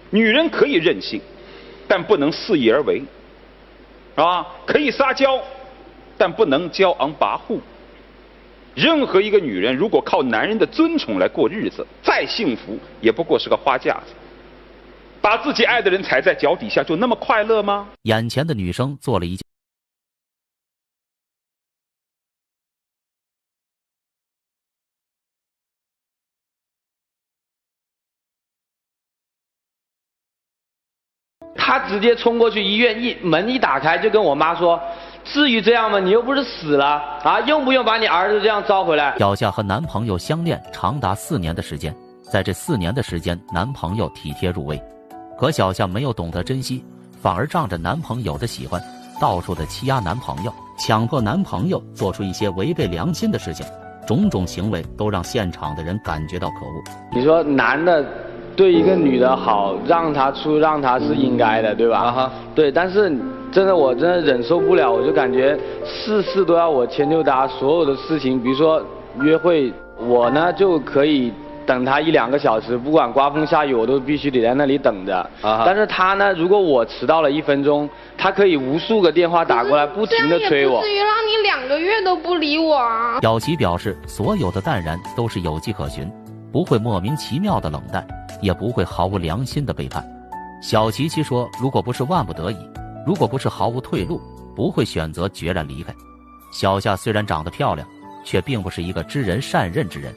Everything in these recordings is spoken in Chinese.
女人可以任性，但不能肆意而为，可以撒娇，但不能骄昂跋扈。任何一个女人如果靠男人的尊崇来过日子，再幸福也不过是个花架子。把自己爱的人踩在脚底下，就那么快乐吗？眼前的女生做了一件他直接冲过去医院，门一打开就跟我妈说：“至于这样吗？你又不是死了啊，用不用把你儿子这样招回来？”小夏和男朋友相恋长达4年的时间，在这4年的时间，男朋友体贴入微，可小夏没有懂得珍惜，反而仗着男朋友的喜欢，到处的欺压男朋友，强迫男朋友做出一些违背良心的事情，种种行为都让现场的人感觉到可恶。你说男的对一个女的好，让她是应该的，对吧？对，但是我真的忍受不了，我就感觉事都要我迁就她，所有的事情，比如说约会，我呢就可以等他1、2个小时，不管刮风下雨，我都必须得在那里等着。但是他呢，如果我迟到了1分钟，他可以无数个电话打过来，不停的催我。这样也不至于让你2个月都不理我啊。小琪表示，所有的淡然都是有迹可循，不会莫名其妙的冷淡，也不会毫无良心的背叛。小琪琪说，如果不是万不得已，如果不是毫无退路，不会选择决然离开。小夏虽然长得漂亮，却并不是一个知人善任之人，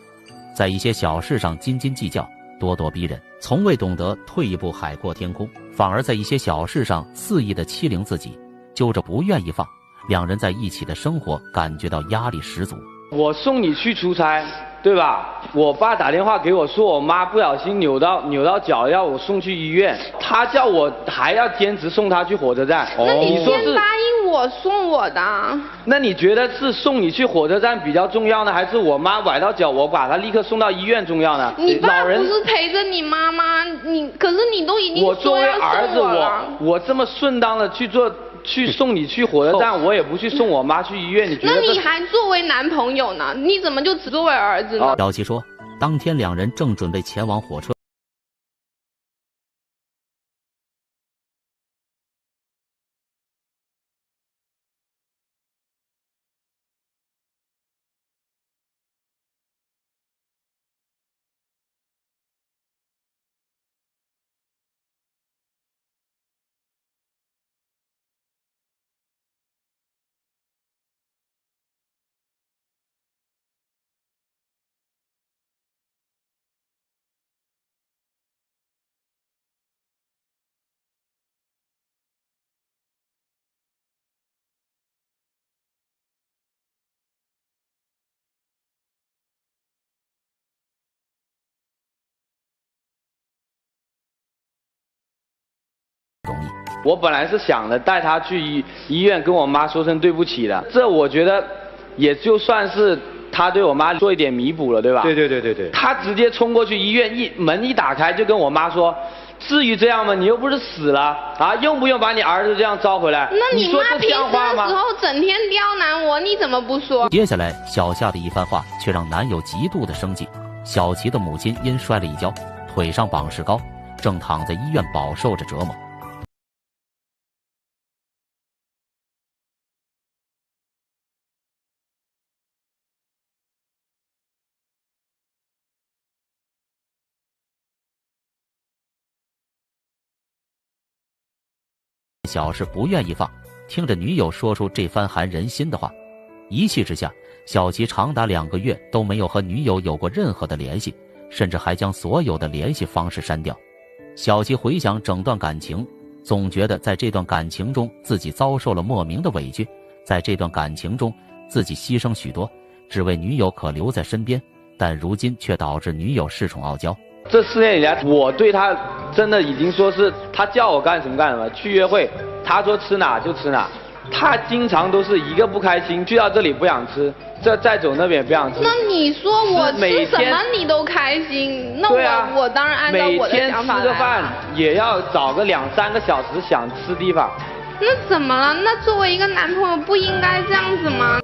在一些小事上斤斤计较，咄咄逼人，从未懂得退一步海阔天空，反而在一些小事上肆意的欺凌自己，揪着不愿意放。两人在一起的生活感觉到压力十足。我送你去出差，对吧？我爸打电话给我说，我妈不小心扭到脚，要我送去医院。他叫我还要坚持送他去火车站。那你说是先答应我送我的。那你觉得是送你去火车站比较重要呢，还是我妈崴到脚，我把她立刻送到医院重要呢？你爸不是陪着你妈吗？可是你都已经我作为儿子，我这么顺当的去送你去火车站，我也不去送我妈去医院，你觉得？那你还作为男朋友呢？你怎么就只作为儿子呢？小琪说，当天两人正准备前往火车。我本来是想着带他去医院跟我妈说声对不起的，这我觉得也就算是他对我妈做一点弥补了，对吧？对。他直接冲过去医院，门一打开就跟我妈说：“至于这样吗？你又不是死了啊，用不用把你儿子这样招回来？”那你妈平时的时候整天刁难我，你怎么不说？接下来小夏的一番话却让男友极度的生气。小琪的母亲因摔了一跤，腿上绑石膏，正躺在医院饱受着折磨。小是不愿意放，听着女友说出这番寒人心的话，一气之下，小琪长达2个月都没有和女友有过任何的联系，甚至还将所有的联系方式删掉。小琪回想整段感情，总觉得在这段感情中自己遭受了莫名的委屈，在这段感情中自己牺牲许多，只为女友可留在身边，但如今却导致女友恃宠傲娇。这4年以来，我对他真的已经说是他叫我干什么干什么，去约会，他说吃哪就吃哪，他经常都是一个不开心，去到这里不想吃，再走那边也不想吃。那你说我吃什么你都开心，那我当然按照我的想法来。每天吃个饭也要找个2、3个小时想吃地方。那怎么了？那作为一个男朋友不应该这样子吗？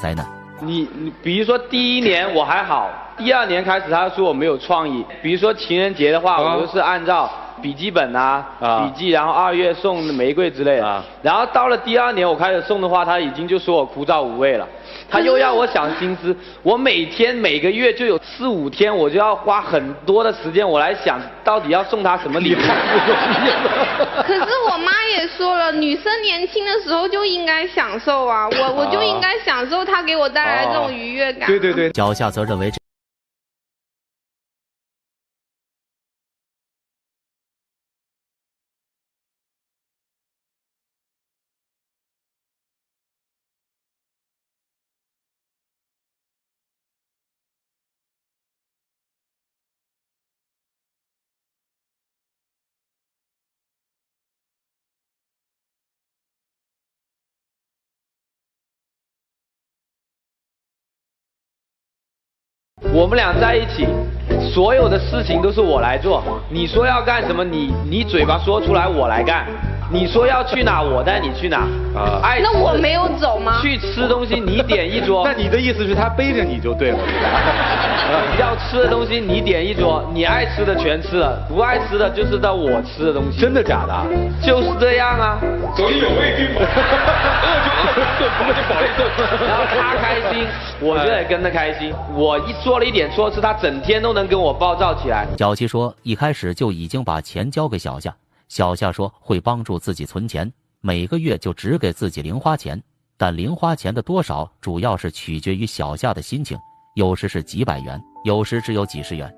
灾难。你比如说第1年我还好，第2年开始他说我没有创意。比如说情人节的话，我就是按照笔记本笔记，然后2月送玫瑰之类的。然后到了第2年我开始送的话，他已经就说我枯燥无味了。他又要我想心思，我每个月就有4、5天，我就要花很多的时间，我来想到底要送他什么礼物。可是我妈也说了，女生年轻的时候就应该享受啊，我就应该享受她给我带来这种愉悦感。对对对。脚下则认为这。我们俩在一起，所有的事情都是我来做。你说要干什么，你嘴巴说出来，我来干。你说要去哪，我带你去哪。那我没有走吗？去吃东西，你点一桌。那你的意思是他背着你就对了。要吃的东西你点一桌，你爱吃的全吃了，不爱吃的就是到我吃的东西。真的假的？就是这样啊。所以有胃病嘛，饿就饱就饱。然后他开心，我就得跟着开心。我做了一点错事，他整天都能跟我暴躁起来。小七说，一开始就已经把钱交给小夏，小夏说会帮助自己存钱，每个月就只给自己零花钱，但零花钱的多少主要是取决于小夏的心情，有时是几百元，有时只有几十元。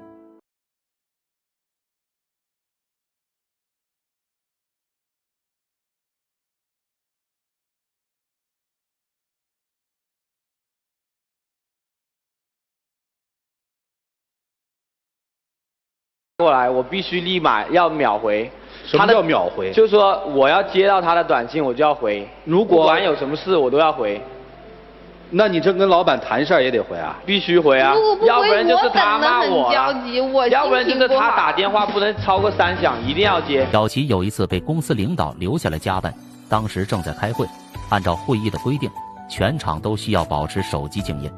过来，我必须立马要秒回。什么叫秒回？就是说我要接到他的短信，我就要回。如果不管有什么事，我都要回。那你这跟老板谈事儿也得回啊？必须回啊！要不然就是他骂我了，要不然就是他打电话不能超过3响，一定要接。小齐有一次被公司领导留下来加班，当时正在开会，按照会议的规定，全场都需要保持手机静音。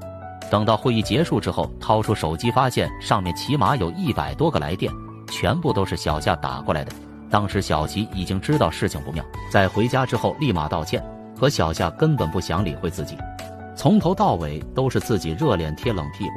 等到会议结束之后，掏出手机发现上面起码有100多个来电，全部都是小夏打过来的。当时小齐已经知道事情不妙，在回家之后立马道歉，可小夏根本不想理会自己，从头到尾都是自己热脸贴冷屁股。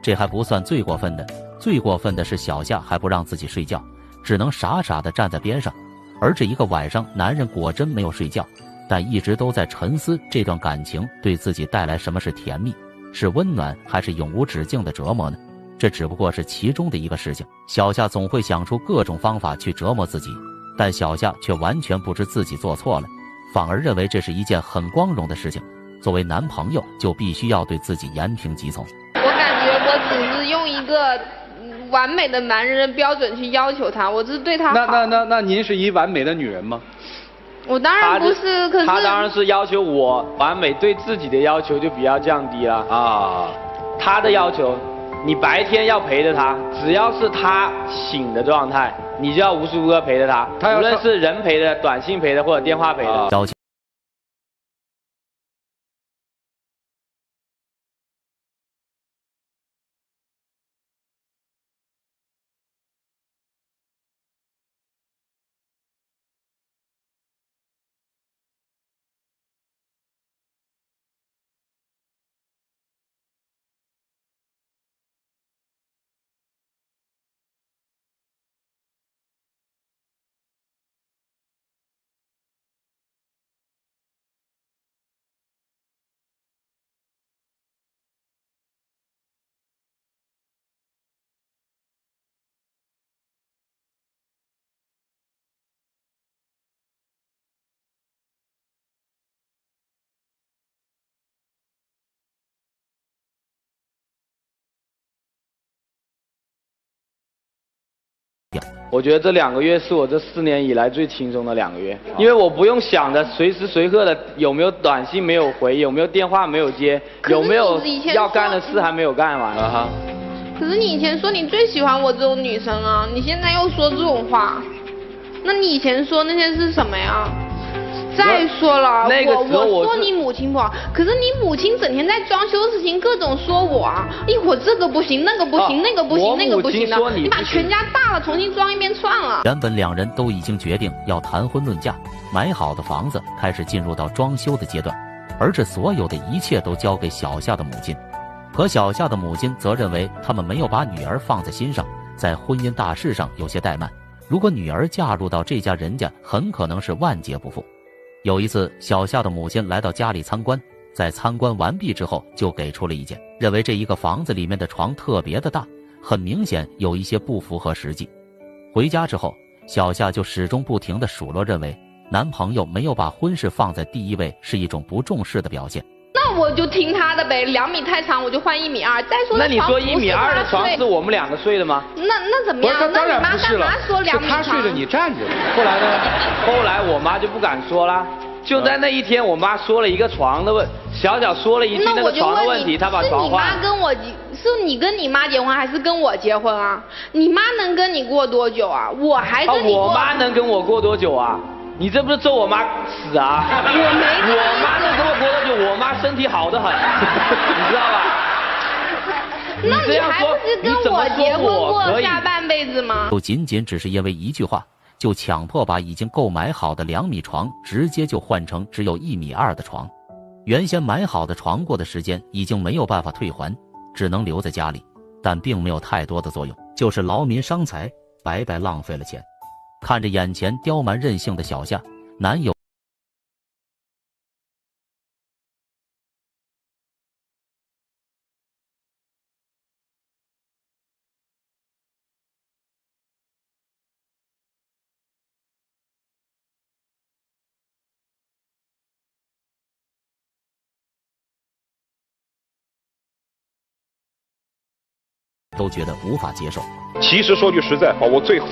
这还不算最过分的，最过分的是小夏还不让自己睡觉，只能傻傻地站在边上。而这一个晚上，男人果真没有睡觉，但一直都在沉思这段感情对自己带来什么是甜蜜，是温暖，还是永无止境的折磨呢？这只不过是其中的一个事情。小夏总会想出各种方法去折磨自己，但小夏却完全不知自己做错了，反而认为这是一件很光荣的事情。作为男朋友，就必须要对自己言听计从。我感觉我只是用一个完美的男人的标准去要求他，我只是对他好。那您是一完美的女人吗？我当然不是，可是他当然是要求我完美，对自己的要求就比较降低了啊。他的要求，你白天要陪着他，只要是他醒的状态，你就要无时无刻陪着他，无论是人陪的、短信陪的或者电话陪的。我觉得这2个月是我这4年以来最轻松的2个月，因为我不用想着随时随刻的有没有短信没有回，有没有电话没有接，有没有要干的事还没有干完。可是你以前说你最喜欢我这种女生啊，你现在又说这种话，那你以前说那些是什么呀？再说了，那个时候我说你母亲不好，可是你母亲整天在装修的事情各种说我啊，一会儿这个不行，那个不行，那个不行，那个不行的，你把全家大了重新装一遍算了。原本两人都已经决定要谈婚论嫁，买好的房子开始进入到装修的阶段，而这所有的一切都交给小夏的母亲。可小夏的母亲则认为他们没有把女儿放在心上，在婚姻大事上有些怠慢。如果女儿嫁入到这家人家，很可能是万劫不复。有一次，小夏的母亲来到家里参观，在参观完毕之后，就给出了意见，认为这一个房子里面的床特别的大，很明显有一些不符合实际。回家之后，小夏就始终不停地数落，认为男朋友没有把婚事放在第一位是一种不重视的表现。那我就听他的呗，2米太长我就换1.2米。再说那你说1.2米的床是我们2个睡的吗？那怎么样？不是，他当然不是了，说2米他睡着你站着。后来呢？后来我妈就不敢说了。就在那一天，我妈说了一个床的小说了一句那个床的问题，她把床换。是你跟你妈结婚还是跟我结婚啊？你妈能跟你过多久啊？我还跟你过。我妈能跟我过多久啊？你这不是咒我妈死啊？我妈能跟我过多久？我妈身体好得很，你知道吧？那你还不是跟我结婚过下半辈子吗？就仅仅只是因为一句话，就强迫把已经购买好的2米床直接就换成只有1.2米的床。原先买好的床过的时间已经没有办法退还，只能留在家里，但并没有太多的作用，就是劳民伤财，白白浪费了钱。看着眼前刁蛮任性的小夏，男友都觉得无法接受。其实说句实在话，我最后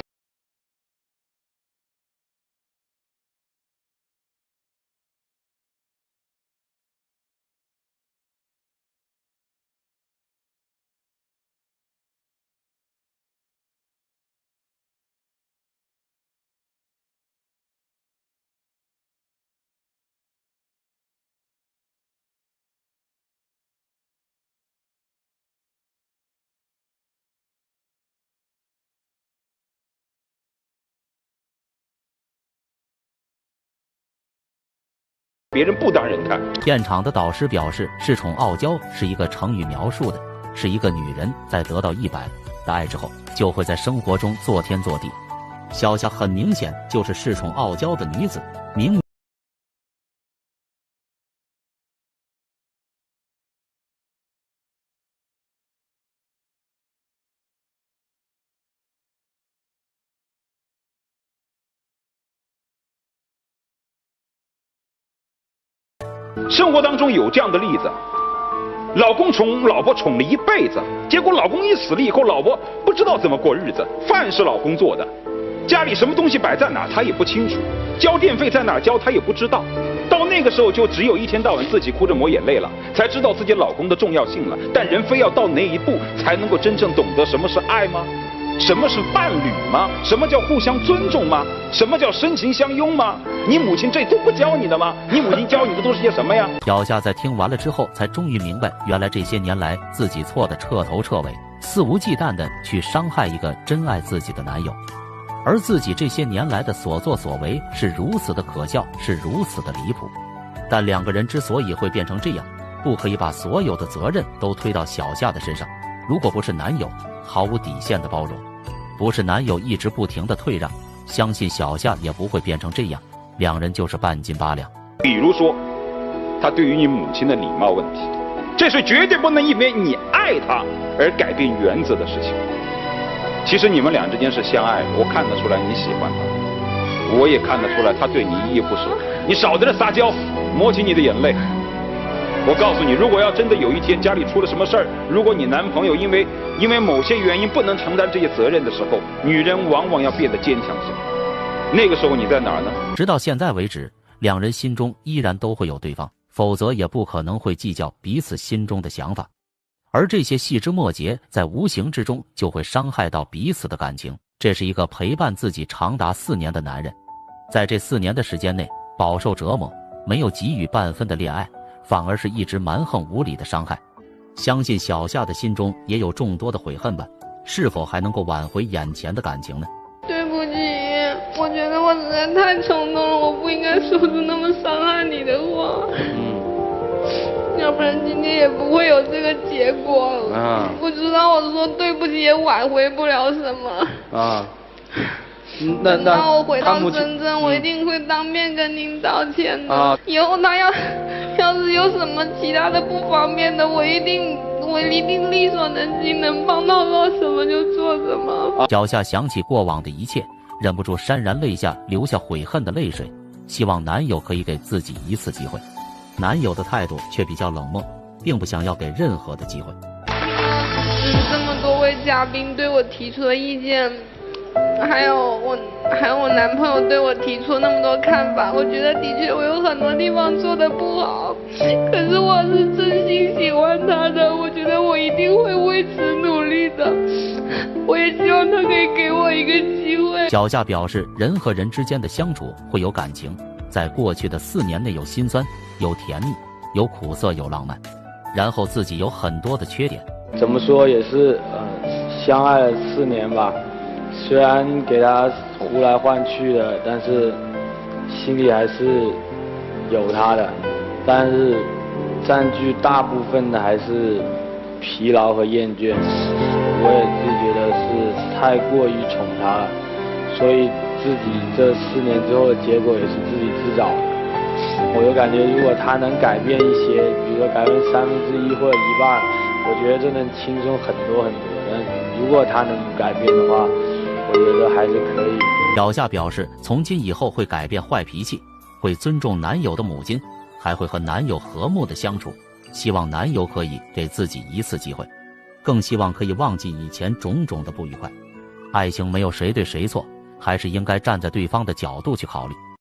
别人不当人看。现场的导师表示，恃宠傲娇是一个成语，描述的是一个女人在得到100的爱之后，就会在生活中做天做地。小夏很明显就是恃宠傲娇的女子，明生活当中有这样的例子，老公宠老婆宠了一辈子，结果老公一死了以后，老婆不知道怎么过日子，饭是老公做的，家里什么东西摆在哪他也不清楚，交电费在哪交他也不知道。到那个时候就只有一天到晚自己哭着抹眼泪了，才知道自己老公的重要性了。但人非要到哪一步才能够真正懂得什么是爱吗？什么是伴侣吗？什么叫互相尊重吗？什么叫深情相拥吗？你母亲这都不教你的吗？你母亲教你的都是些什么呀？小夏在听完了之后，才终于明白，原来这些年来自己错得彻头彻尾，肆无忌惮地去伤害一个真爱自己的男友，而自己这些年来的所作所为是如此的可笑，是如此的离谱。但两个人之所以会变成这样，不可以把所有的责任都推到小夏的身上。如果不是男友毫无底线的包容，不是男友一直不停的退让，相信小夏也不会变成这样，两人就是半斤八两。比如说他对于你母亲的礼貌问题，这是绝对不能因为你爱她而改变原则的事情。其实你们俩之间是相爱的，我看得出来你喜欢她，我也看得出来她对你依依不舍。你少在这撒娇，抹起你的眼泪。我告诉你，如果要真的有一天家里出了什么事儿，如果你男朋友因为某些原因不能承担这些责任的时候，女人往往要变得坚强些。那个时候你在哪儿呢？直到现在为止，两人心中依然都会有对方，否则也不可能会计较彼此心中的想法。而这些细枝末节在无形之中就会伤害到彼此的感情。这是一个陪伴自己长达4年的男人，在这4年的时间内，饱受折磨，没有给予半分的恋爱，反而是一直蛮横无理的伤害。相信小夏的心中也有众多的悔恨吧，是否还能够挽回眼前的感情呢？对不起，我觉得我实在太冲动了，我不应该说出那么伤害你的话。要不然今天也不会有这个结果。我知道我说对不起也挽回不了什么。等到我回到深圳，我一定会当面跟您道歉的。以后他要是有什么其他的不方便的，我一定力所能及，能帮到什么就做什么。脚下想起过往的一切，忍不住潸然泪下，流下悔恨的泪水，希望男友可以给自己一次机会。男友的态度却比较冷漠，并不想要给任何的机会。这么多位嘉宾对我提出的意见，还有我男朋友对我提出那么多看法，我觉得的确我有很多地方做得不好，可是我是真心喜欢他的，我觉得我一定会为此努力的，我也希望他可以给我一个机会。脚下表示，人和人之间的相处会有感情，在过去的4年内有辛酸，有甜蜜，有苦涩，有浪漫，然后自己有很多的缺点。怎么说也是相爱了4年吧，虽然给他呼来唤去的，但是心里还是有他的，但是占据大部分的还是疲劳和厌倦。我也自己觉得是太过于宠他了，所以自己这4年之后的结果也是自己自找的。我就感觉如果他能改变一些，比如说改变1/3或者1半，我觉得这能轻松很多很多。但如果他能改变的话，我觉得还是可以。脚下表示，从今以后会改变坏脾气，会尊重男友的母亲，还会和男友和睦的相处，希望男友可以给自己一次机会，更希望可以忘记以前种种的不愉快。爱情没有谁对谁错，还是应该站在对方的角度去考虑。